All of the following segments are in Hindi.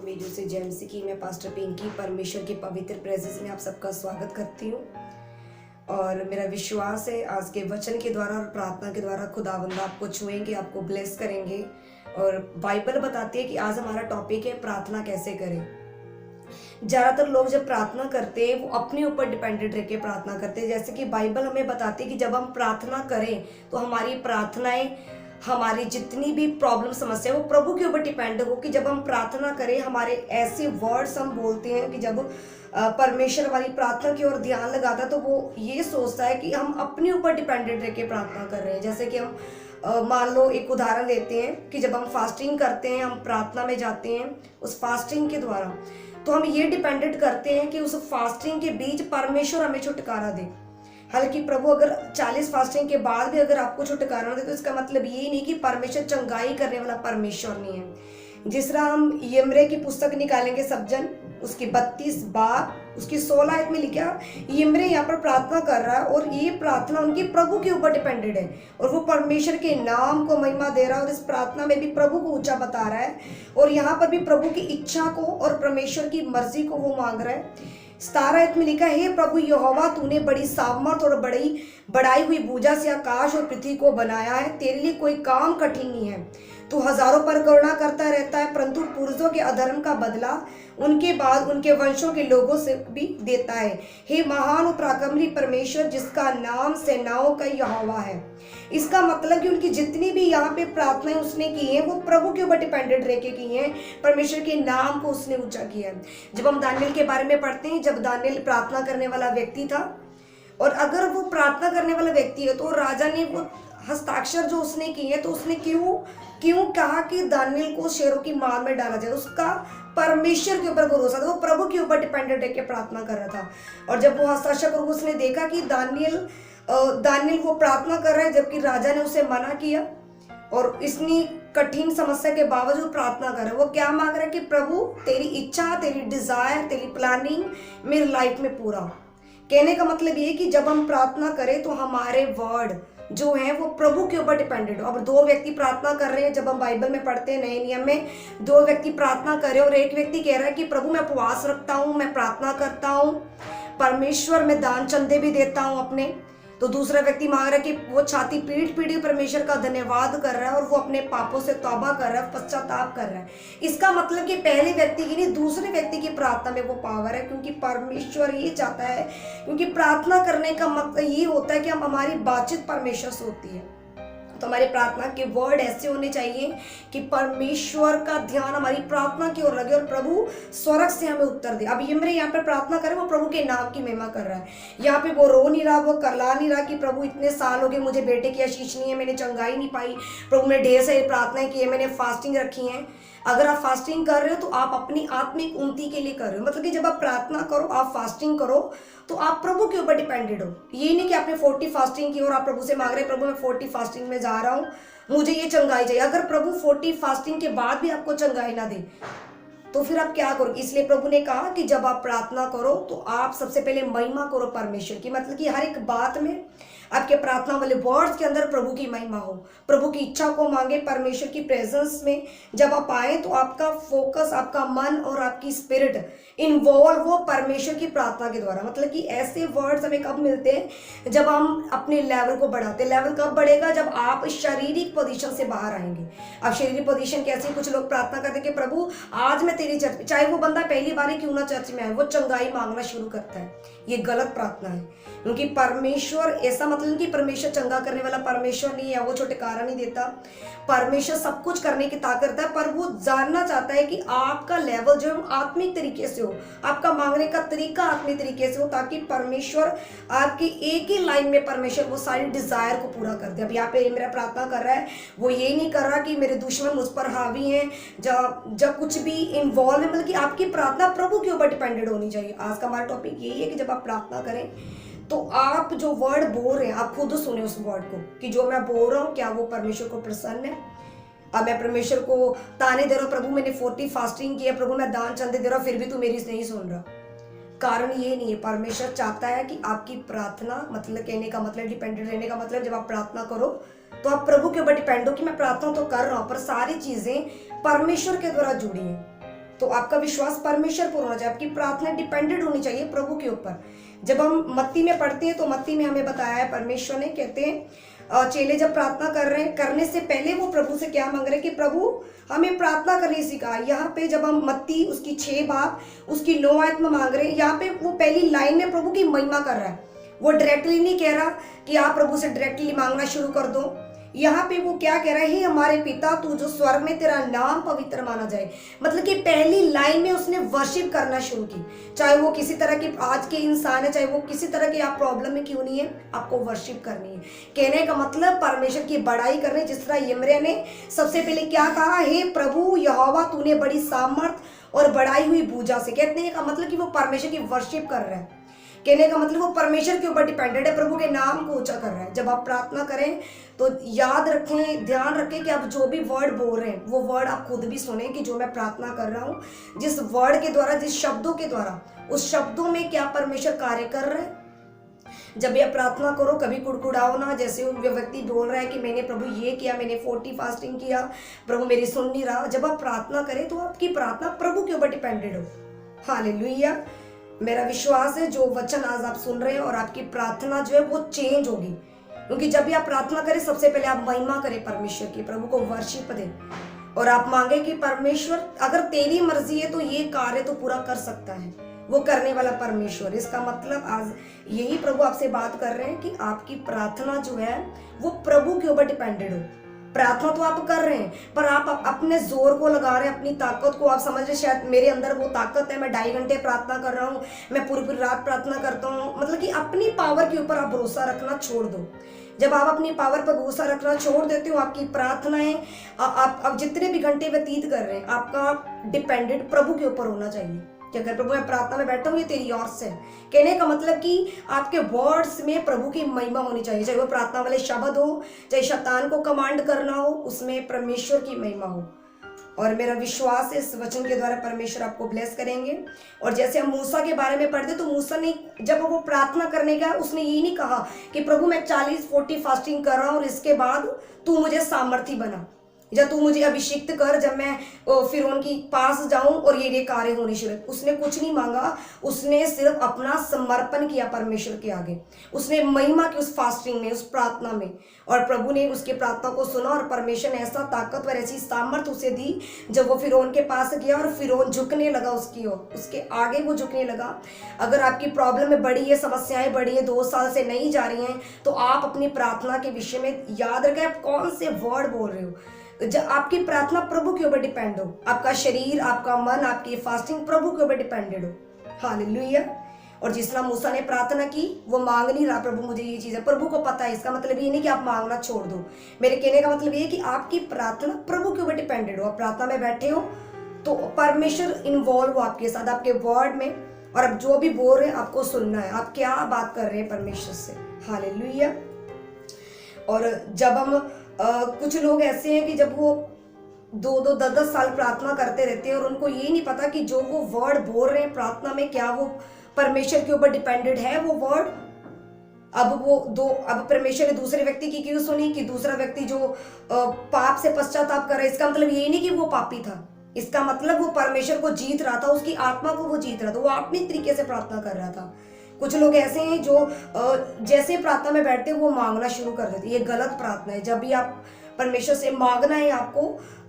वीडियो से जेएमसी की मैं पास्टर पिंकी परमेश्वर के पवित्र प्रेजेंस में आप सबका स्वागत करती हूँ। और मेरा विश्वास है आज के वचन के द्वारा और प्रार्थना के द्वारा खुदावंद आपको छुएंगे, आपको ब्लेस करेंगे। और बाइबल बताती है कि आज हमारा टॉपिक है प्रार्थना कैसे करें। ज़्यादातर लोग जब प्रार्थना करते हैं वो अपने ऊपर डिपेंडेंट रह के प्रार्थना करते हैं। जैसे कि बाइबल हमें बताती है कि जब हम प्रार्थना करें तो हमारी प्रार्थनाएं, हमारी जितनी भी प्रॉब्लम समस्या वो प्रभु के ऊपर डिपेंड हो। कि जब हम प्रार्थना करें हमारे ऐसे वर्ड्स हम बोलते हैं कि जब परमेश्वर हमारी प्रार्थना की ओर ध्यान लगाता है तो वो ये सोचता है कि हम अपने ऊपर डिपेंडेंट रह के प्रार्थना कर रहे हैं। जैसे कि हम मान लो एक उदाहरण लेते हैं कि जब हम फास्टिंग करते हैं, हम प्रार्थना में जाते हैं, उस फास्टिंग के द्वारा तो हम ये डिपेंडेंट करते हैं कि उस फास्टिंग के बीच परमेश्वर हमें छुटकारा दे। हालांकि प्रभु अगर 40 फास्टिंग के बाद भी अगर आपको छुटकारा दे तो इसका मतलब ये नहीं कि परमेश्वर चंगाई करने वाला परमेश्वर नहीं है। जिस तरह हम यिर्मयाह की पुस्तक निकालेंगे सब जन, उसकी 32 बाब उसकी 16 आयत में लिखा, यिर्मयाह यहाँ पर प्रार्थना कर रहा है और ये प्रार्थना उनकी प्रभु के ऊपर डिपेंडेड है और वो परमेश्वर के नाम को महिमा दे रहा है और इस प्रार्थना में भी प्रभु को ऊंचा बता रहा है और यहाँ पर भी प्रभु की इच्छा को और परमेश्वर की मर्जी को वो मांग रहा है। 17 आयत में लिखा है, हे प्रभु यहोवा, तूने बड़ी सामर्थ और बड़ी बढ़ाई हुई भुजा से आकाश और पृथ्वी को बनाया है, तेरे लिए कोई काम कठिन नहीं है। तू हजारों पर करुणा करता रहता है परंतु पुरुषों के अधर्म का बदला उनके बाद उनके वंशों के लोगों से भी देता है। हे महान और पराक्रमी परमेश्वर, जिसका नाम सेनाओं का यहोवा है। इसका मतलब कि उनकी जितनी भी यहाँ पे प्रार्थनाएं उसने की हैं वो प्रभु के ऊपर डिपेंडेंट रह के की हैं, परमेश्वर के नाम को उसने ऊंचा किया है। जब हम दानियेल के बारे में पढ़ते हैं, जब दानियेल प्रार्थना करने वाला व्यक्ति था और अगर वो प्रार्थना करने वाला व्यक्ति है तो राजा ने वो हस्ताक्षर जो उसने किए तो उसने क्यों कहा कि दानियेल को शेरों की मार में डाला जाए। उसका परमेश्वर के ऊपर भरोसा था, वो प्रभु के ऊपर डिपेंडेंट है कि प्रार्थना कर रहा था। और जब वो हस्ताक्षर को उसने देखा कि दानियेल वो प्रार्थना कर रहा है जबकि राजा ने उसे मना किया और इतनी कठिन समस्या के बावजूद प्रार्थना कर रहा है, वो क्या मांग रहा है कि प्रभु तेरी इच्छा, तेरी डिजायर, तेरी प्लानिंग मेरी लाइफ में पूरा हो। कहने का मतलब ये कि जब हम प्रार्थना करें तो हमारे वर्ड जो है वो प्रभु के ऊपर डिपेंडेंट हो। अब दो व्यक्ति प्रार्थना कर रहे हैं, जब हम बाइबल में पढ़ते हैं नए नियम में, दो व्यक्ति प्रार्थना कर रहे हैं और एक व्यक्ति कह रहा है कि प्रभु मैं उपवास रखता हूँ, मैं प्रार्थना करता हूँ, परमेश्वर मैं दान चंदे भी देता हूँ अपने। तो दूसरा व्यक्ति मांग रहा है कि वो छाती पीट पीट परमेश्वर का धन्यवाद कर रहा है और वो अपने पापों से तौबा कर रहा है, पश्चाताप कर रहा है। इसका मतलब कि पहले व्यक्ति की नहीं दूसरे व्यक्ति की प्रार्थना में वो पावर है, क्योंकि परमेश्वर ये चाहता है, क्योंकि प्रार्थना करने का मतलब ये होता है कि हमारी बातचीत परमेश्वर से होती है। तो हमारी प्रार्थना के वर्ड ऐसे होने चाहिए कि परमेश्वर का ध्यान हमारी प्रार्थना की ओर लगे और प्रभु स्वर्ग से हमें उत्तर दे। अब यिर्मयाह यहाँ पर प्रार्थना करे, वो प्रभु के नाम की महिमा कर रहा है। यहाँ पे वो रो नहीं रहा, वो करला नहीं रहा कि प्रभु इतने साल हो गए मुझे बेटे की आशीष नहीं है, मैंने चंगाई नहीं पाई, प्रभु मैंने ढेर सारी प्रार्थनाएं की है, मैंने फास्टिंग रखी है। अगर आप फास्टिंग कर रहे हो तो आप अपनी आत्मिक उन्नति के लिए कर रहे हो। मतलब कि जब आप प्रार्थना करो, आप फास्टिंग करो तो आप प्रभु के ऊपर डिपेंडेड हो। ये नहीं कि आपने 40 फास्टिंग की और आप प्रभु से मांग रहे हैं प्रभु मैं 40 फास्टिंग में जा रहा हूँ, मुझे ये चंगाई चाहिए। अगर प्रभु 40 फास्टिंग के बाद भी आपको चंगाई ना दे तो फिर आप क्या करो। इसलिए प्रभु ने कहा कि जब आप प्रार्थना करो तो आप सबसे पहले महिमा करो परमेश्वर की। मतलब कि हर एक बात में आपके प्रार्थना वाले वर्ड्स के अंदर प्रभु की महिमा हो, प्रभु की इच्छा को मांगे। परमेश्वर की प्रेजेंस में जब आप आए तो आपका फोकस, आपका मन और आपकी स्पिरिट इन्वॉल्व हो परमेश्वर की प्रार्थना के द्वारा। मतलब कि ऐसे वर्ड्स हमें कब मिलते हैं, जब हम अपने लेवल को बढ़ाते हैं। लेवल कब बढ़ेगा, जब आप शारीरिक पोजीशन से बाहर आएंगे। अब शारीरिक पोजीशन कैसे, कुछ लोग प्रार्थना करते हैं कि प्रभु आज मैं तेरी चर्च, चाहे वो बंदा पहली बार ही क्यों ना चर्च में आए, वो चंगाई मांगना शुरू करता है। ये गलत प्रार्थना है, क्योंकि परमेश्वर ऐसा मतलब कि परमेश्वर चंगा करने वाला परमेश्वर नहीं है, वो छुटकारा नहीं देता। परमेश्वर सब कुछ करने की ताकत है, पर वो जानना चाहता है कि आपका लेवल जो है आत्मिक तरीके से हो, आपका मांगने का तरीका आत्मिक तरीके से हो, ताकि परमेश्वर आपकी एक ही लाइन में परमेश्वर वो सारी डिजायर को पूरा कर दे। अब यहाँ पे मेरा प्रार्थना कर रहा है, वो ये नहीं कर रहा कि मेरे दुश्मन मुझ पर हावी हैं, जब कुछ भी इन्वॉल्व है। मतलब कि आपकी प्रार्थना प्रभु के ऊपर डिपेंडेड होनी चाहिए। आज का हमारा टॉपिक यही है कि जब आप प्रार्थना करें तो आप जो वर्ड बोल रहे हैं आप खुद सुने उस वर्ड को, कि जो मैं बोल रहा हूँ क्या वो परमेश्वर को प्रसन्न है। अब मैं परमेश्वर को ताने दे रहा हूँ, प्रभु मैंने 40 फास्टिंग किया, प्रभु मैं दान चंदे दे रहा हूँ, फिर भी तू मेरी नहीं सुन रहा। कारण ये नहीं है, परमेश्वर चाहता है कि आपकी प्रार्थना, मतलब कहने का मतलब डिपेंडेंट रहने का मतलब जब आप प्रार्थना करो तो आप प्रभु के ऊपर डिपेंड हो कि मैं प्रार्थना तो कर रहा हूँ पर सारी चीजें परमेश्वर के द्वारा जुड़ी हैं। तो आपका विश्वास परमेश्वर पर होना चाहिए, आपकी प्रार्थना डिपेंडेंट होनी चाहिए प्रभु के ऊपर। जब हम मत्ती में पढ़ते हैं तो मत्ती में हमें बताया है, परमेश्वर ने कहते हैं चेले जब प्रार्थना कर रहे हैं, करने से पहले वो प्रभु से क्या मांग रहे हैं कि प्रभु हमें प्रार्थना करनी सिखा। यहाँ पे जब हम मत्ती उसकी 6 बाब उसकी 9 आयत में मांग रहे हैं, यहाँ पे वो पहली लाइन में प्रभु की महिमा कर रहा है। वो डायरेक्टली नहीं कह रहा कि आप प्रभु से डायरेक्टली मांगना शुरू कर दो। यहाँ पे वो क्या कह रहा है, हमारे पिता तू जो स्वर्ग में, तेरा नाम पवित्र माना जाए। मतलब कि पहली लाइन में उसने वर्शिप करना शुरू की। चाहे वो किसी तरह की आज के इंसान है, चाहे वो किसी तरह की आप प्रॉब्लम में क्यों नहीं है, आपको वर्शिप करनी है। कहने का मतलब परमेश्वर की बड़ाई करनी। जिस तरह यिर्मयाह ने सबसे पहले क्या कहा, हे प्रभु यहोवा तूने बड़ी सामर्थ और बढ़ाई हुई भुजा से। कहते हैं का मतलब कि वो परमेश्वर की वर्शिप कर रहा है। कहने का मतलब वो परमेश्वर के ऊपर डिपेंडेंट है, प्रभु के नाम को ऊंचा कर रहा है। जब आप प्रार्थना करें तो याद रखें, ध्यान रखें कि आप जो भी वर्ड बोल रहे हैं वो वर्ड आप खुद भी सुने कि जो मैं प्रार्थना कर रहा हूँ, जिस वर्ड के द्वारा, जिस शब्दों के द्वारा, उस शब्दों में क्या परमेश्वर कार्य कर रहे हैं। जब ये प्रार्थना करो कभी कुड़कुड़ाओ ना। जैसे वो व्यक्ति बोल रहा है कि मैंने प्रभु ये किया, मैंने 40 फास्टिंग किया, प्रभु मेरी सुन नहीं रहा। जब आप प्रार्थना करें तो आपकी प्रार्थना प्रभु के ऊपर डिपेंडेड हो। हालेलुया। मेरा विश्वास है जो वचन आज आप सुन रहे हैं और आपकी प्रार्थना जो है वो चेंज होगी। क्योंकि जब भी आप प्रार्थना करें सबसे पहले आप महिमा करें परमेश्वर की, प्रभु को वर्शिप दें और आप मांगे कि परमेश्वर अगर तेरी मर्जी है तो ये कार्य तो पूरा कर सकता है, वो करने वाला परमेश्वर। इसका मतलब आज यही प्रभु आपसे बात कर रहे हैं कि आपकी प्रार्थना जो है वो प्रभु के ऊपर डिपेंडेड हो। प्रार्थना तो आप कर रहे हैं पर आप अपने जोर को लगा रहे हैं, अपनी ताकत को। आप समझ रहे शायद मेरे अंदर वो ताकत है, मैं 2.5 घंटे प्रार्थना कर रहा हूँ, मैं पूरी रात प्रार्थना करता हूँ। मतलब कि अपनी पावर के ऊपर आप भरोसा रखना छोड़ दो। जब आप अपनी पावर पर भरोसा रखना छोड़ देते हो, आपकी प्रार्थनाएं आप जितने भी घंटे व्यतीत कर रहे हैं आपका डिपेंडेंट प्रभु के ऊपर होना चाहिए कि अगर प्रभु मैं प्रार्थना में बैठा हूँ ये तेरी ओर से। कहने का मतलब कि आपके वर्ड्स में प्रभु की महिमा होनी चाहिए। चाहे वो प्रार्थना वाले शब्द हो, चाहे शैतान को कमांड करना हो, उसमें परमेश्वर की महिमा हो। और मेरा विश्वास है इस वचन के द्वारा परमेश्वर आपको ब्लेस करेंगे। और जैसे हम मूसा के बारे में पढ़ते तो मूसा ने जब वो प्रार्थना करने गया उसने ये नहीं कहा कि प्रभु मैं 40-40 फास्टिंग कर रहा हूँ और इसके बाद तू मुझे सामर्थी बना, या तू मुझे अभिषिक्त कर जब मैं फिरौन के पास जाऊं और ये कार्य होने शुरू। उसने कुछ नहीं मांगा, उसने सिर्फ अपना समर्पण किया परमेश्वर के आगे। उसने महिमा की उस फास्टिंग में, उस प्रार्थना में, और प्रभु ने उसकी प्रार्थना को सुना और परमेश्वर ने ऐसा ताकतवर, ऐसी सामर्थ्य उसे दी जब वो फिरौन के पास गया और फिरौन झुकने लगा उसकी ओर, उसके आगे वो झुकने लगा। अगर आपकी प्रॉब्लम में बड़ी है, समस्याएं बड़ी है, 2 साल से नहीं जा रही हैं, तो आप अपनी प्रार्थना के विषय में याद रखें आप कौन से वर्ड बोल रहे हो। जब आपकी प्रार्थना प्रभु के ऊपर डिपेंड हो, आपका शरीर, आपका मन, आपकी फास्टिंग प्रभु के ऊपर डिपेंडेड हो। हालेलुया। और जिस तरह मूसा ने प्रार्थना की, वो मांग नहीं रहा प्रभु मुझे ये चीज है, प्रभु को पता है। इसका मतलब ये नहीं कि आप मांगना छोड़ दो। मेरे कहने का मतलब ये है कि आपकी प्रार्थना प्रभु के ऊपर डिपेंडेड हो। आप प्रार्थना में बैठे हो तो परमेश्वर इन्वॉल्व हो आपके साथ, आपके वर्ड में, और आप जो भी बोल रहे हैं आपको सुनना है, आप क्या बात कर रहे हैं परमेश्वर से। हालेलुया। और जब हम कुछ लोग ऐसे हैं कि जब वो 2-2, 10-10 साल प्रार्थना करते रहते हैं और उनको ये नहीं पता कि जो वो वर्ड बोल रहे हैं प्रार्थना में क्या वो परमेश्वर के ऊपर डिपेंडेड है वो वर्ड। अब परमेश्वर ने दूसरे व्यक्ति की क्यों सुनी कि दूसरा व्यक्ति जो पाप से पश्चाताप कर रहा है, इसका मतलब ये नहीं कि वो पापी था, इसका मतलब वो परमेश्वर को जीत रहा था, उसकी आत्मा को वो जीत रहा था, वो अपनी तरीके से प्रार्थना कर रहा था। कुछ लोग ऐसे हैं जो जैसे प्रार्थना में बैठते हैं वो मांगना शुरू कर देते हैं। ये गलत प्रार्थना है। जब भी आप परमेश्वर से मांगना है आपको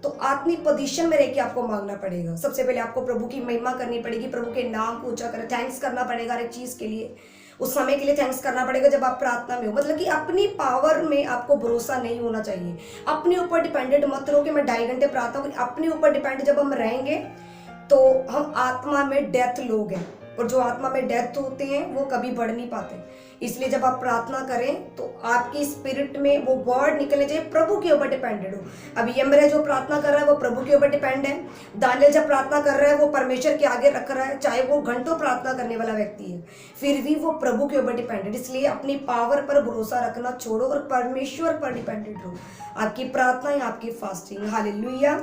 तो आत्मिक पोजीशन में रहकर आपको मांगना पड़ेगा। सबसे पहले आपको प्रभु की महिमा करनी पड़ेगी, प्रभु के नाम को ऊंचा करें, थैंक्स करना पड़ेगा हर एक चीज के लिए, उस समय के लिए थैंक्स करना पड़ेगा जब आप प्रार्थना में हो। मतलब कि अपनी पावर में आपको भरोसा नहीं होना चाहिए, अपने ऊपर डिपेंडेंट मत रहो कि मैं 2.5 घंटे प्रार्थना करूं। अपने ऊपर डिपेंडेंट जब हम रहेंगे तो हम आत्मा में डेथ लोग हैं, और जो आत्मा में डेथ होते हैं वो कभी बढ़ नहीं पाते। इसलिए जब आप प्रार्थना करें तो आपकी स्पिरिट में वो वर्ड निकलने चाहिए, प्रभु के ऊपर डिपेंडेड हो। अभी यिर्मयाह जो प्रार्थना कर रहा है वो प्रभु के ऊपर डिपेंड है। दानिएल जब प्रार्थना कर रहा है वो परमेश्वर के आगे रख रहा है, चाहे वो घंटों प्रार्थना करने वाला व्यक्ति है, फिर भी वो प्रभु के ऊपर डिपेंडेड। इसलिए अपनी पावर पर भरोसा रखना छोड़ो और परमेश्वर पर डिपेंडेड हो, आपकी प्रार्थना या आपकी फास्टिंग। हालेलुया।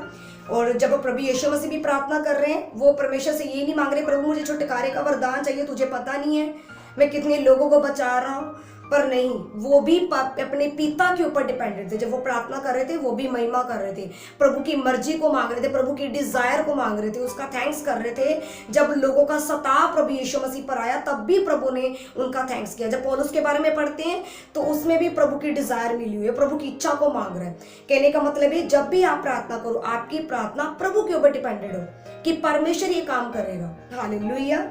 और जब प्रभु यीशु मसीह भी प्रार्थना कर रहे हैं वो परमेश्वर से ये नहीं मांग रहे प्रभु मुझे छुटकारे का वरदान चाहिए, तुझे पता नहीं है मैं कितने लोगों को बचा रहा हूँ, पर नहीं, वो भी अपने पिता के ऊपर डिपेंडेंट थे। जब वो प्रार्थना कर रहे थे वो भी महिमा कर रहे थे, प्रभु की मर्जी को मांग रहे थे, प्रभु की डिजायर को मांग रहे थे, उसका थैंक्स कर रहे थे। जब लोगों का सताव प्रभु यीशु मसीह पर आया तब भी प्रभु ने उनका थैंक्स किया। जब पौलुस के बारे में पढ़ते हैं तो उसमें भी प्रभु की डिजायर मिली हुई है, प्रभु की इच्छा को मांग रहा है। कहने का मतलब है जब भी आप प्रार्थना करो, आपकी प्रार्थना प्रभु के ऊपर डिपेंडेड हो कि परमेश्वर ये काम करेगा। हालेलुया।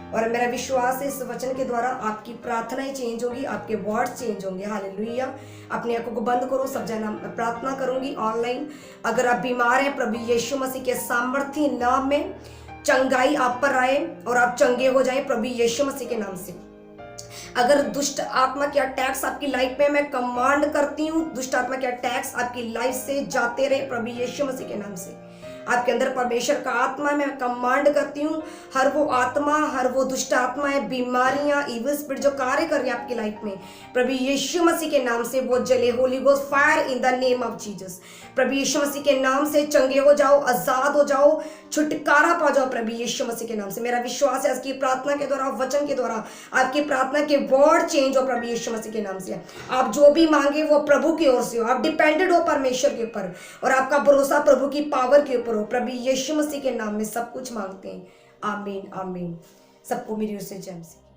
और मेरा विश्वास है इस वचन के द्वारा आपकी प्रार्थनाएं चेंज होगी, आपके वर्ड्स चेंज होंगे। हालेलुया। अपनी आंखों को बंद करो, सब जना प्रार्थना करूंगी ऑनलाइन। अगर आप बीमार हैं, प्रभु यीशु मसीह के सामर्थ्य नाम में चंगाई आप पर आए और आप चंगे हो जाएं प्रभु यीशु मसीह के नाम से। अगर दुष्ट आत्मा के अटैक्स आपकी लाइफ में, मैं कमांड करती हूँ दुष्ट आत्मा के अटैक्स आपकी लाइफ से जाते रहे प्रभु यीशु मसीह के नाम से। आपके अंदर परमेश्वर का आत्मा, मैं कमांड करती हूँ हर वो आत्मा, हर वो दुष्ट आत्माएं, बीमारियां, इविल स्पिरिट जो कार्य कर रही है आपकी लाइफ में, प्रभु यीशु मसीह के नाम से वो जले। Holy ghost fire in the name of Jesus. प्रभु यीशु मसीह के नाम से चंगे हो जाओ, आजाद हो जाओ, छुटकारा पा जाओ प्रभु यीशु मसीह के नाम से। मेरा विश्वास है आपकी प्रार्थना के द्वारा, वचन के द्वारा आपकी प्रार्थना के वर्ड चेंज हो प्रभु यीशु मसीह के नाम से। आप जो भी मांगे वो प्रभु की ओर से हो, आप डिपेंडेड हो परमेश्वर के ऊपर और आपका भरोसा प्रभु की पावर के ऊपर हो। प्रभु यीशु मसीह के नाम में सब कुछ मांगते हैं। आमीन आमीन। सबको मेरी ओर से जय मसीह।